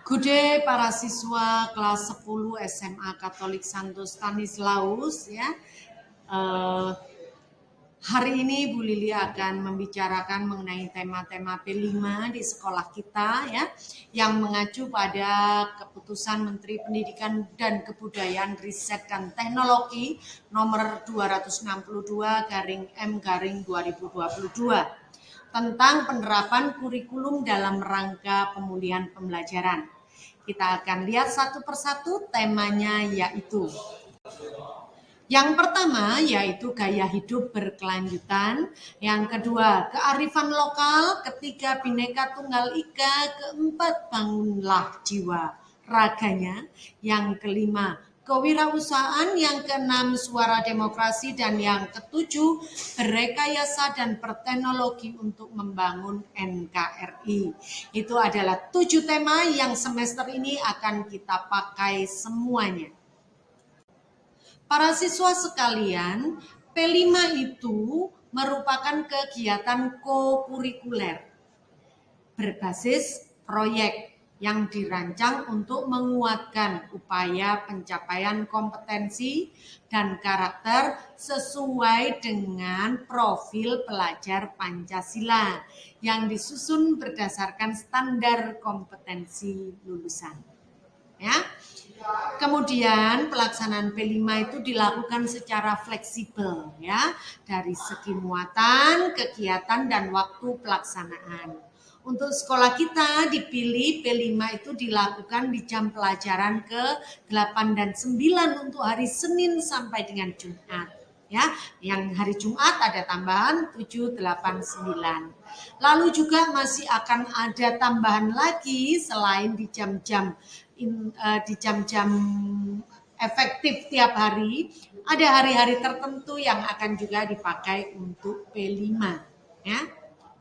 Good day para siswa kelas 10 SMA Katolik Santo Stanislaus ya. Hari ini Bu Lili akan membicarakan mengenai tema-tema P5 di sekolah kita ya, yang mengacu pada keputusan Menteri Pendidikan dan Kebudayaan, Riset dan Teknologi nomor 262/M/2022 tentang penerapan kurikulum dalam rangka pemulihan pembelajaran. Kita akan lihat satu persatu temanya, yaitu yang pertama yaitu gaya hidup berkelanjutan, yang kedua kearifan lokal, ketiga Bhinneka Tunggal Ika, keempat bangunlah jiwa raganya, yang kelima kewirausahaan, yang keenam suara demokrasi, dan yang ketujuh berrekayasa dan berteknologi untuk membangun NKRI. Itu adalah 7 tema yang semester ini akan kita pakai semuanya. Para siswa sekalian, P5 itu merupakan kegiatan kokurikuler berbasis proyek yang dirancang untuk menguatkan upaya pencapaian kompetensi dan karakter sesuai dengan profil pelajar Pancasila yang disusun berdasarkan standar kompetensi lulusan. Ya. Kemudian pelaksanaan P5 itu dilakukan secara fleksibel ya, dari segi muatan, kegiatan, dan waktu pelaksanaan. Untuk sekolah kita dipilih P5 itu dilakukan di jam pelajaran ke-8 dan 9 untuk hari Senin sampai dengan Jumat. Ya, yang hari Jumat ada tambahan 7, 8, 9. Lalu juga masih akan ada tambahan lagi selain di jam-jam efektif tiap hari, ada hari-hari tertentu yang akan juga dipakai untuk P5 ya.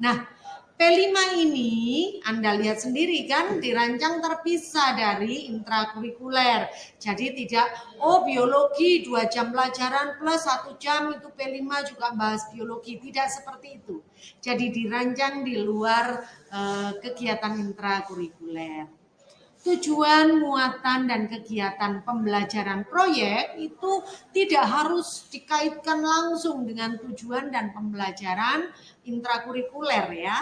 Nah, P5 ini Anda lihat sendiri kan dirancang terpisah dari intrakurikuler. Jadi tidak biologi 2 jam pelajaran plus 1 jam itu P5 juga bahas biologi, tidak seperti itu. Jadi dirancang di luar kegiatan intrakurikuler. Tujuan, muatan, dan kegiatan pembelajaran proyek itu tidak harus dikaitkan langsung dengan tujuan dan pembelajaran intrakurikuler ya.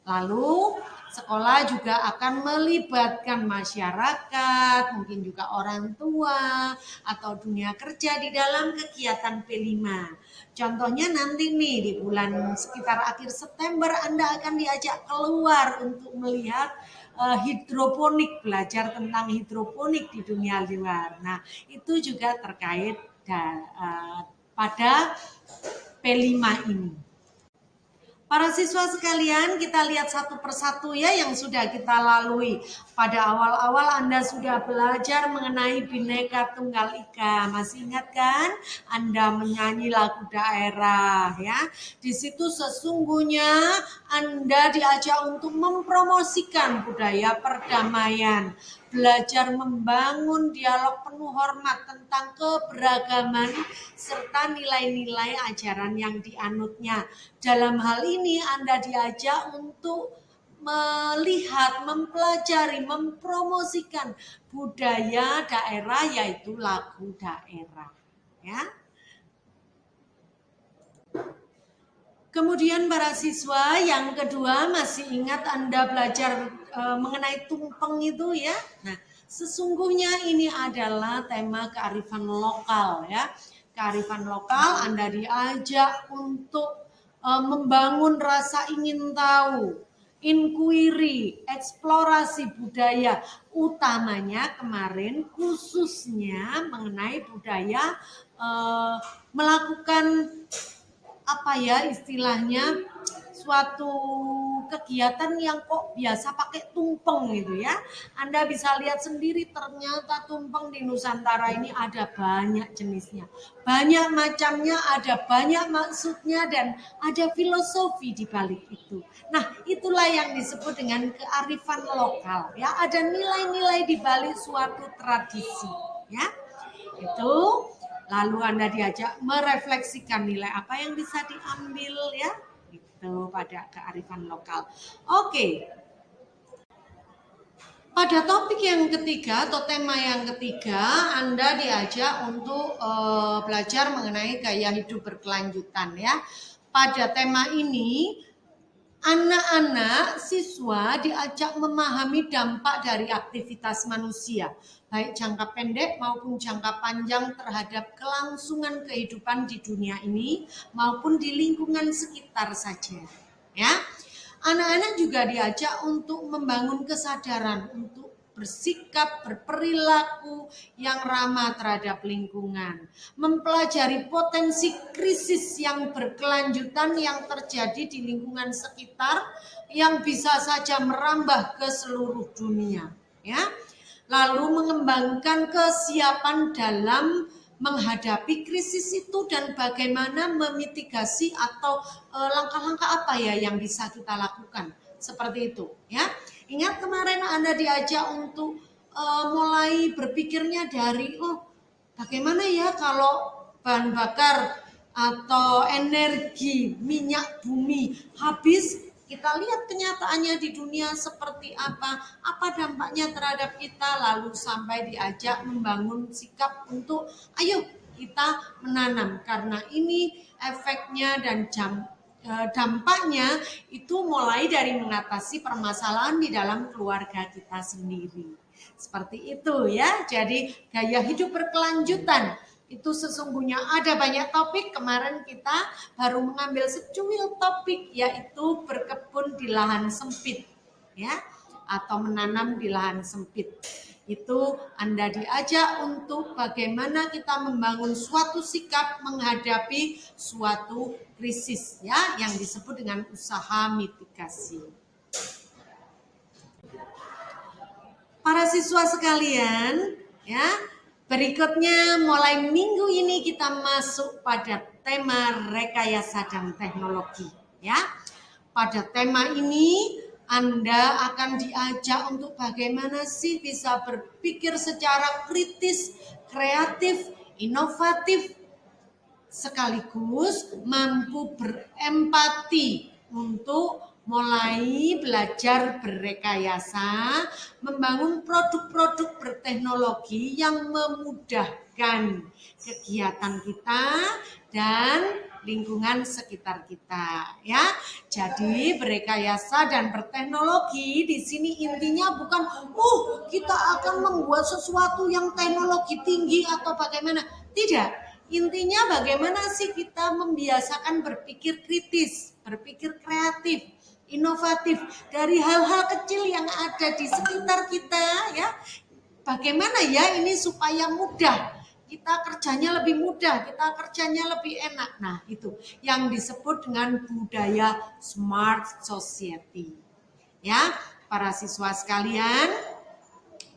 Lalu sekolah juga akan melibatkan masyarakat, mungkin juga orang tua atau dunia kerja di dalam kegiatan P5. Contohnya nanti nih di bulan sekitar akhir September Anda akan diajak keluar untuk melihat hidroponik, belajar tentang hidroponik di dunia luar. Nah, itu juga terkait pada P5 ini. Para siswa sekalian, kita lihat satu persatu ya yang sudah kita lalui. Pada awal-awal Anda sudah belajar mengenai Bhinneka Tunggal Ika. Masih ingat kan? Anda menyanyi lagu daerah ya. Di situ sesungguhnya Anda diajak untuk mempromosikan budaya perdamaian, belajar membangun dialog penuh hormat tentang keberagaman serta nilai-nilai ajaran yang dianutnya. Dalam hal ini Anda diajak untuk melihat, mempelajari, mempromosikan budaya daerah, yaitu lagu daerah ya. Kemudian para siswa yang kedua, masih ingat Anda belajar mengenai tumpeng itu ya. Nah, sesungguhnya ini adalah tema kearifan lokal ya. Kearifan lokal Anda diajak untuk membangun rasa ingin tahu, inquiry, eksplorasi budaya, utamanya kemarin khususnya mengenai budaya melakukan apa ya istilahnya, suatu kegiatan yang kok biasa pakai tumpeng gitu ya. Anda bisa lihat sendiri ternyata tumpeng di Nusantara ini ada banyak jenisnya, banyak macamnya, ada banyak maksudnya, dan ada filosofi di balik itu. Nah, itulah yang disebut dengan kearifan lokal ya, ada nilai-nilai di balik suatu tradisi ya. Itu lalu Anda diajak merefleksikan nilai apa yang bisa diambil ya, itu pada kearifan lokal. Oke. Pada topik yang ketiga atau tema yang ketiga, Anda diajak untuk belajar mengenai gaya hidup berkelanjutan ya. Pada tema ini, anak-anak siswa diajak memahami dampak dari aktivitas manusia, baik jangka pendek maupun jangka panjang terhadap kelangsungan kehidupan di dunia ini maupun di lingkungan sekitar saja. Ya, anak-anak juga diajak untuk membangun kesadaran untuk bersikap, berperilaku yang ramah terhadap lingkungan, mempelajari potensi krisis yang berkelanjutan yang terjadi di lingkungan sekitar yang bisa saja merambah ke seluruh dunia, ya. Lalu mengembangkan kesiapan dalam menghadapi krisis itu dan bagaimana memitigasi atau langkah-langkah apa ya yang bisa kita lakukan seperti itu ya. Ingat kemarin Anda diajak untuk mulai berpikirnya dari bagaimana ya kalau bahan bakar atau energi minyak bumi habis, kita lihat kenyataannya di dunia seperti apa dampaknya terhadap kita, lalu sampai diajak membangun sikap untuk ayo kita menanam karena ini efeknya dan dampaknya itu mulai dari mengatasi permasalahan di dalam keluarga kita sendiri. Seperti itu ya. Jadi gaya hidup berkelanjutan itu sesungguhnya ada banyak topik. Kemarin kita baru mengambil secuil topik yaitu berkebun di lahan sempit ya, atau menanam di lahan sempit. Itu Anda diajak untuk bagaimana kita membangun suatu sikap menghadapi suatu krisis ya yang disebut dengan usaha mitigasi. Para siswa sekalian, ya, berikutnya mulai minggu ini kita masuk pada tema rekayasa dan teknologi, ya. Pada tema ini Anda akan diajak untuk bagaimana sih bisa berpikir secara kritis, kreatif, inovatif, sekaligus mampu berempati untuk mulai belajar berrekayasa, membangun produk-produk berteknologi yang memudahkan kegiatan kita dan lingkungan sekitar kita ya. Jadi berrekayasa dan berteknologi di sini intinya bukan kita akan membuat sesuatu yang teknologi tinggi atau bagaimana. Tidak. Intinya bagaimana sih kita membiasakan berpikir kritis, berpikir kreatif, inovatif dari hal-hal kecil yang ada di sekitar kita ya. Bagaimana ya ini supaya mudah, kita kerjanya lebih mudah, kita kerjanya lebih enak. Nah itu yang disebut dengan budaya smart society. Ya, para siswa sekalian,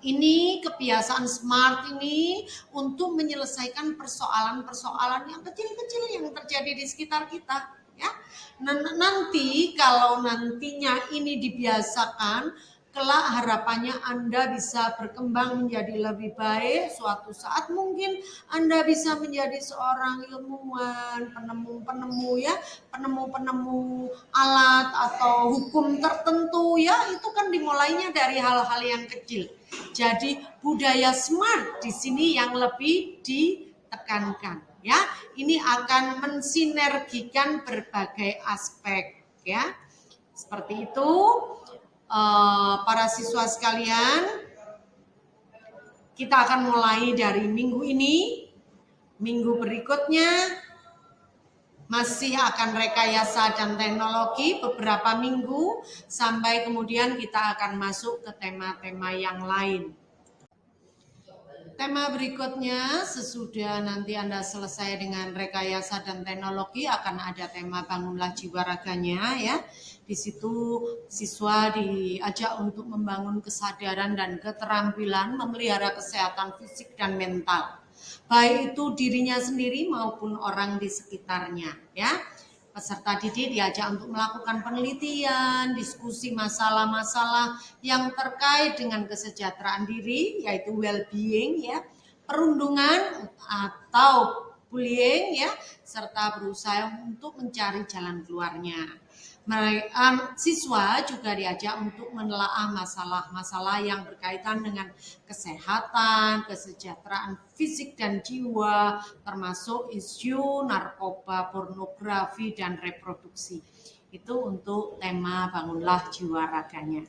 ini kebiasaan smart ini untuk menyelesaikan persoalan-persoalan yang kecil-kecil yang terjadi di sekitar kita ya. Nanti kalau nantinya ini dibiasakan, kelak harapannya Anda bisa berkembang menjadi lebih baik. Suatu saat mungkin Anda bisa menjadi seorang ilmuwan, penemu-penemu ya, penemu-penemu alat atau hukum tertentu ya. Itu kan dimulainya dari hal-hal yang kecil. Jadi budaya smart di sini yang lebih ditekankan ya. Ini akan mensinergikan berbagai aspek ya. Seperti itu para siswa sekalian, kita akan mulai dari minggu ini. Minggu berikutnya masih akan rekayasa dan teknologi beberapa minggu sampai kemudian kita akan masuk ke tema-tema yang lain. Tema berikutnya sesudah nanti Anda selesai dengan rekayasa dan teknologi akan ada tema bangunlah jiwa raganya ya. Di situ siswa diajak untuk membangun kesadaran dan keterampilan memelihara kesehatan fisik dan mental, baik itu dirinya sendiri maupun orang di sekitarnya ya. Peserta didik diajak untuk melakukan penelitian, diskusi masalah-masalah yang terkait dengan kesejahteraan diri, yaitu well-being ya, perundungan atau bullying ya, serta berusaha untuk mencari jalan keluarnya. Siswa juga diajak untuk menelaah masalah-masalah yang berkaitan dengan kesehatan, kesejahteraan fisik dan jiwa, termasuk isu narkoba, pornografi, dan reproduksi. Itu untuk tema Bangunlah Jiwa Raganya.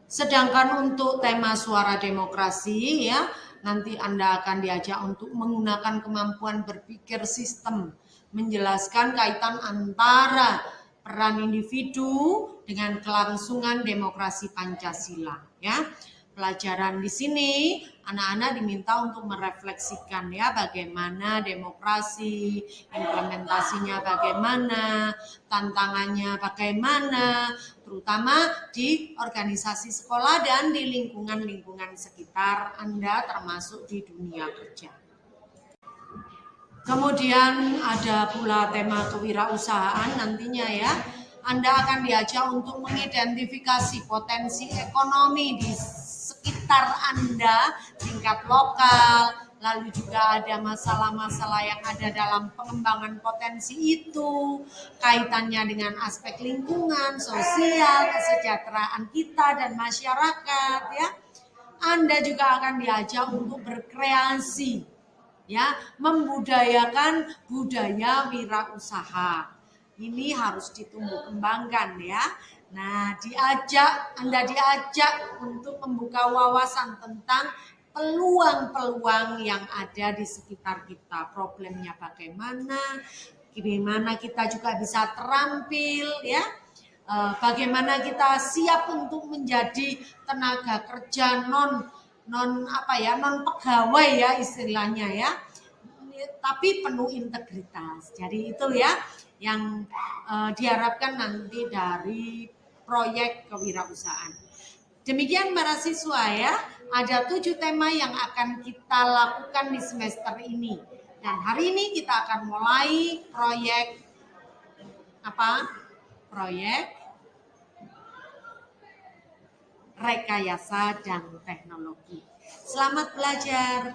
Sedangkan untuk tema suara demokrasi ya, nanti Anda akan diajak untuk menggunakan kemampuan berpikir sistem, menjelaskan kaitan antara peran individu dengan kelangsungan demokrasi Pancasila ya. Pelajaran di sini anak-anak diminta untuk merefleksikan ya bagaimana demokrasi, implementasinya bagaimana, tantangannya bagaimana, terutama di organisasi sekolah dan di lingkungan-lingkungan sekitar Anda termasuk di dunia kerja. Kemudian ada pula tema kewirausahaan nantinya ya. Anda akan diajak untuk mengidentifikasi potensi ekonomi di sekitar Anda, tingkat lokal, lalu juga ada masalah-masalah yang ada dalam pengembangan potensi itu, kaitannya dengan aspek lingkungan, sosial, kesejahteraan kita dan masyarakat ya. Anda juga akan diajak untuk berkreasi ya, membudayakan budaya wirausaha. Ini harus ditumbuh kembangkan ya. Nah, Anda diajak untuk membuka wawasan tentang peluang-peluang yang ada di sekitar kita. Problemnya bagaimana kita juga bisa terampil ya. Bagaimana kita siap untuk menjadi tenaga kerja non pegawai ya istilahnya ya, tapi penuh integritas. Jadi itu ya yang diharapkan nanti dari proyek kewirausahaan. Demikian para siswa ya, ada 7 tema yang akan kita lakukan di semester ini. Dan hari ini kita akan mulai proyek Proyek rekayasa dan teknologi. Selamat belajar.